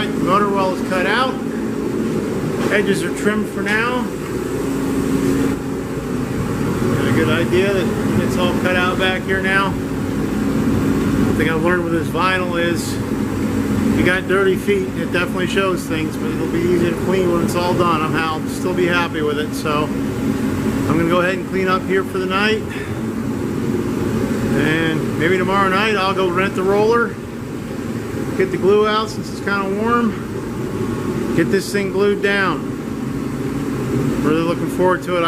Alright, the motor well is cut out. Edges are trimmed for now. Got a good idea that it's all cut out back here now. One thing I've learned with this vinyl is if you got dirty feet, it definitely shows things, but it'll be easy to clean when it's all done. I'll still be happy with it, so I'm going to go ahead and clean up here for the night. And maybe tomorrow night I'll go rent the roller, get the glue out since it's kind of warm, get this thing glued down. Really looking forward to it.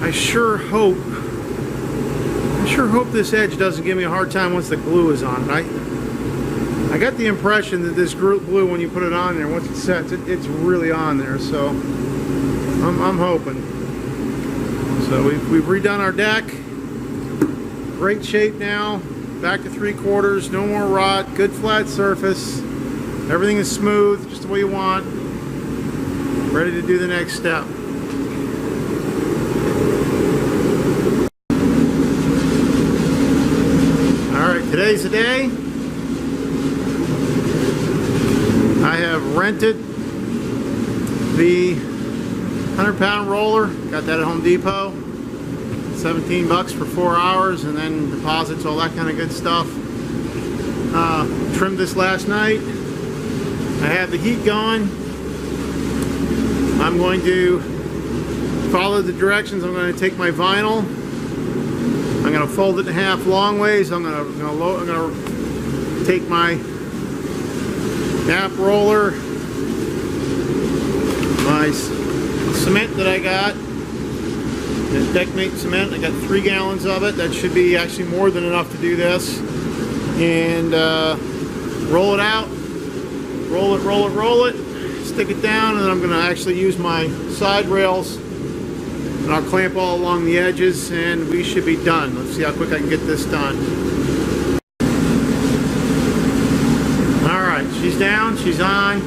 I sure hope this edge doesn't give me a hard time once the glue is on it. I got the impression that this glue, when you put it on there, once it sets, it's really on there. So I'm hoping. So we've redone our deck. Great shape now. Back to 3/4. No more rot. Good flat surface. Everything is smooth, just the way you want. Ready to do the next step. Alright, today's the day. I have rented the 100-pound roller. Got that at Home Depot. 17 bucks for 4 hours, and then deposits, all that kind of good stuff. Trimmed this last night. I have the heat going. I'm going to follow the directions. I'm going to take my vinyl. I'm going to fold it in half long ways. I'm going to take my nap roller, my cement that I got, this Deckmate cement. I got 3 gallons of it. That should be actually more than enough to do this. And roll it out, roll it, stick it down, and then I'm going to actually use my side rails, and I'll clamp all along the edges, and we should be done. Let's see how quick I can get this done. Alright, she's down, she's on.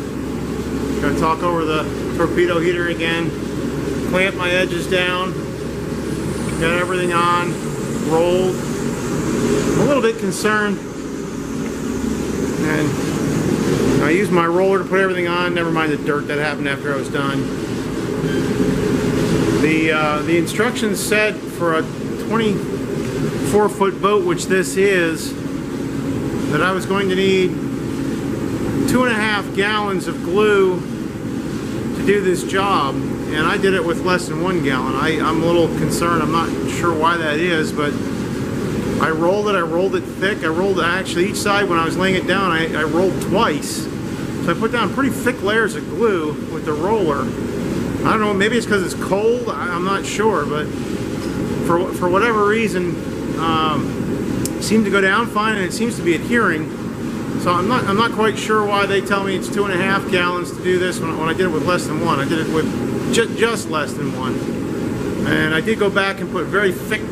Gonna talk over the torpedo heater again. Clamp my edges down. Got everything on, rolled. I'm a little bit concerned. And I used my roller to put everything on. Never mind the dirt that happened after I was done. The instructions said for a 24-foot boat, which this is, that I was going to need 2.5 gallons of glue to do this job, and I did it with less than 1 gallon. I'm a little concerned. I'm not sure why that is, but I rolled it thick. I rolled it actually each side. When I was laying it down, I rolled twice. So I put down pretty thick layers of glue with the roller. I don't know, maybe it's because it's cold, I'm not sure, but for whatever reason, it seemed to go down fine, and it seems to be adhering. So I'm not quite sure why they tell me it's 2.5 gallons to do this when I did it with less than 1. I did it with just less than 1. And I did go back and put very thick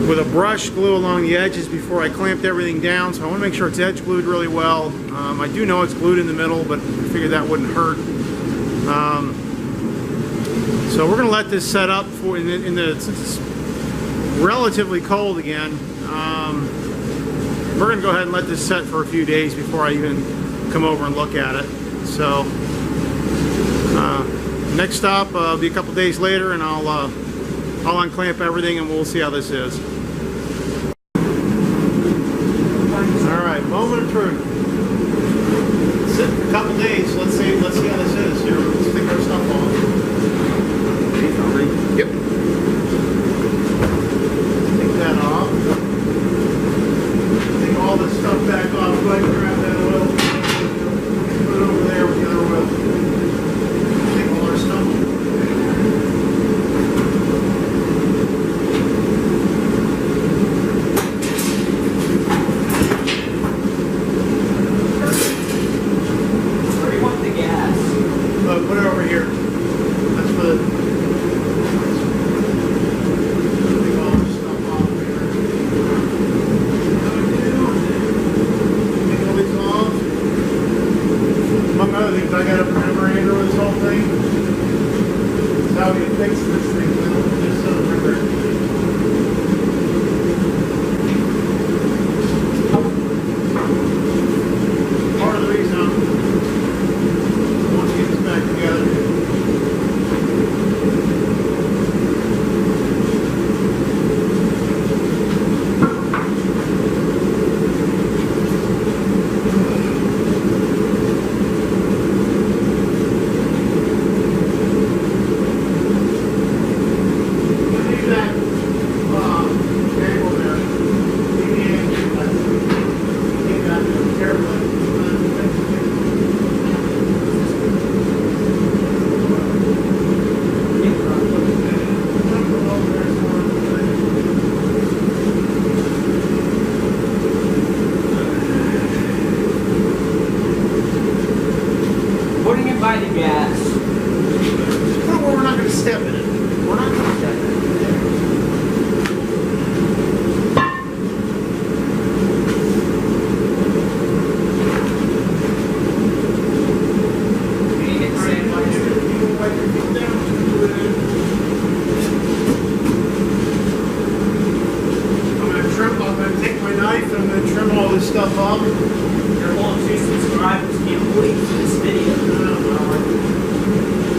with a brush glue along the edges before I clamped everything down, so I want to make sure it's edge glued really well. I do know it's glued in the middle, but I figured that wouldn't hurt. So we're going to let this set up for since it's relatively cold again. We're going to go ahead and let this set for a few days before I even come over and look at it. So next stop will be a couple days later, and I'll unclamp everything and we'll see how this is. Alright, moment of truth. Sit for a couple days. Let's see how this is. Here, let's stick our stuff on. Yep. Take that off. Take all this stuff back off. Go ahead and grab that oil. Put it over there with the other oil. Take all our stuff. Where do you want the gas? stuff up. Your whole 2 subscribers can't wait for this video. I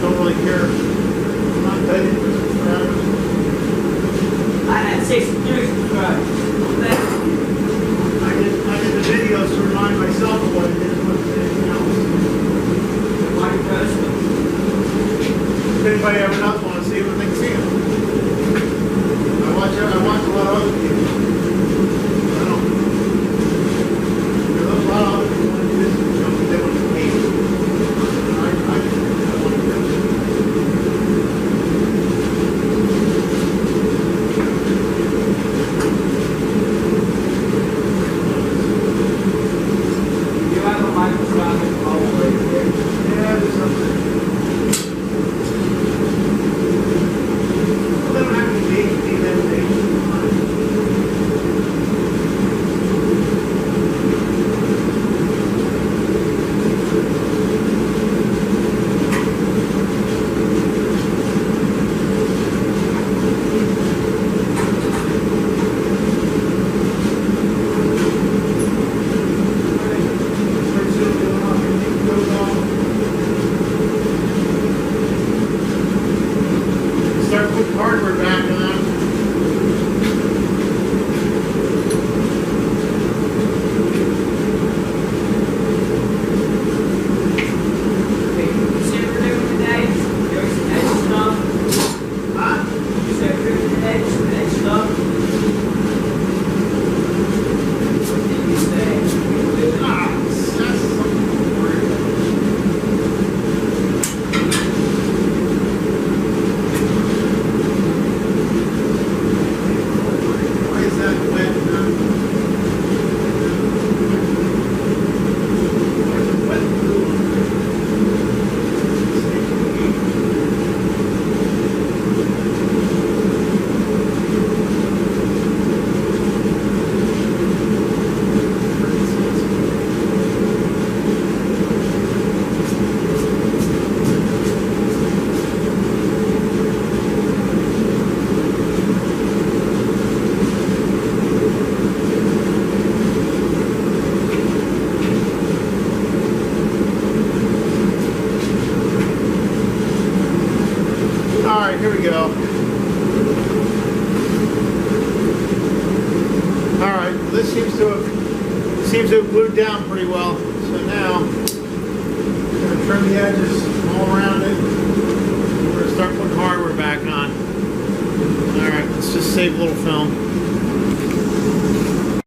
don't really care. I'm not begging for subscribers. I had 63 subscribers. I did the videos to remind myself of what it is with anything else. Why you post them? If anybody ever does want to see them, they can see them. I watch a lot of other people. I don't. There's a lot of other people want to do this, they want to pay. I want to do it. You have a microscopic bubble right there. Yeah, there's something. Well, they don't have to be that big. Start putting hardware back on. Okay, you said we're doing today? Doing some edge stuff? Huh? You said we're doing today some edge stuff? What did you say? Ah, that's something weird. Why is that wet now? Where's the wet glue? All right, here we go. All right, this seems to have glued down pretty well. So now, I'm gonna trim the edges all around it. We're gonna start putting hardware back on. All right, let's just save a little film.